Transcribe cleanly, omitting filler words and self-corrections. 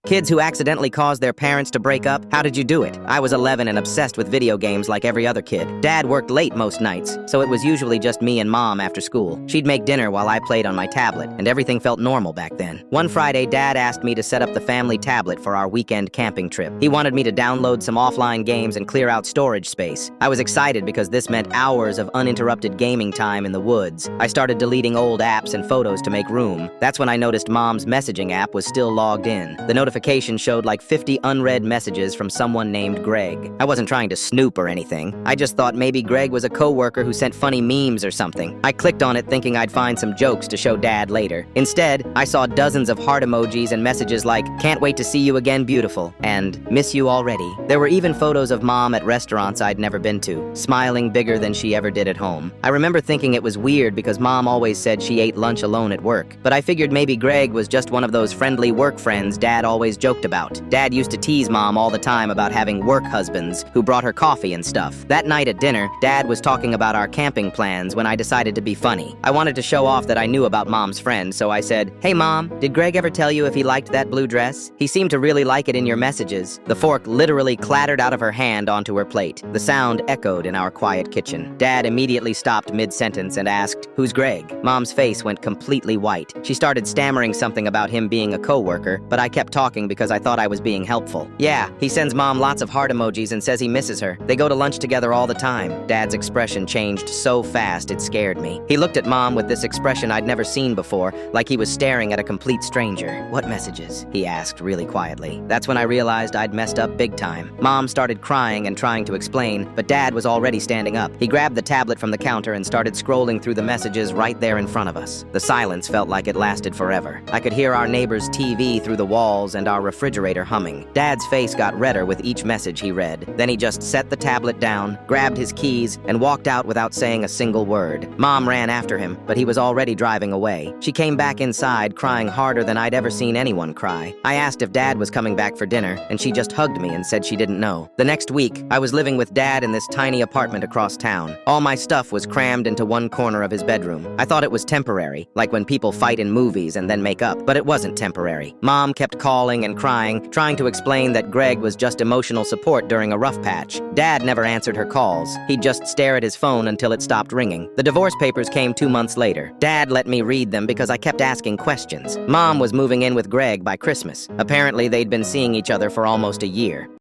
Kids who accidentally caused their parents to break up? How did you do it? I was 11 and obsessed with video games like every other kid. Dad worked late most nights, so it was usually just me and Mom after school. She'd make dinner while I played on my tablet, and everything felt normal back then. One Friday, Dad asked me to set up the family tablet for our weekend camping trip. He wanted me to download some offline games and clear out storage space. I was excited because this meant hours of uninterrupted gaming time in the woods. I started deleting old apps and photos to make room. That's when I noticed Mom's messaging app was still logged in. The notification showed like 50 unread messages from someone named Greg. I wasn't trying to snoop or anything. I just thought maybe Greg was a coworker who sent funny memes or something. I clicked on it thinking I'd find some jokes to show Dad later. Instead, I saw dozens of heart emojis and messages like, "Can't wait to see you again, beautiful," and "Miss you already." There were even photos of Mom at restaurants I'd never been to, smiling bigger than she ever did at home. I remember thinking it was weird because Mom always said she ate lunch alone at work, but I figured maybe Greg was just one of those friendly work friends Dad always joked about. Dad used to tease Mom all the time about having work husbands who brought her coffee and stuff. That night at dinner, Dad was talking about our camping plans when I decided to be funny. I wanted to show off that I knew about Mom's friend, so I said, "Hey Mom, did Greg ever tell you if he liked that blue dress? He seemed to really like it in your messages." The fork literally clattered out of her hand onto her plate. The sound echoed in our quiet kitchen. Dad immediately stopped mid-sentence and asked, "Who's Greg?" Mom's face went completely white. She started stammering something about him being a coworker, but I kept talking because I thought I was being helpful. "Yeah, he sends Mom lots of heart emojis and says he misses her. They go to lunch together all the time." Dad's expression changed so fast it scared me. He looked at Mom with this expression I'd never seen before, like he was staring at a complete stranger. "What messages?" he asked really quietly. That's when I realized I'd messed up big time. Mom started crying and trying to explain, but Dad was already standing up. He grabbed the tablet from the counter and started scrolling through the messages right there in front of us. The silence felt like it lasted forever. I could hear our neighbor's TV through the walls and our refrigerator humming. Dad's face got redder with each message he read. Then he just set the tablet down, grabbed his keys, and walked out without saying a single word. Mom ran after him, but he was already driving away. She came back inside, crying harder than I'd ever seen anyone cry. I asked if Dad was coming back for dinner, and she just hugged me and said she didn't know. The next week, I was living with Dad in this tiny apartment across town. All my stuff was crammed into one corner of his bedroom. I thought it was temporary, like when people fight in movies and then make up, but it wasn't temporary. Mom kept calling and crying, trying to explain that Greg was just emotional support during a rough patch. Dad never answered her calls. He'd just stare at his phone until it stopped ringing. The divorce papers came 2 months later. Dad let me read them because I kept asking questions. Mom was moving in with Greg by Christmas. Apparently, they'd been seeing each other for almost a year.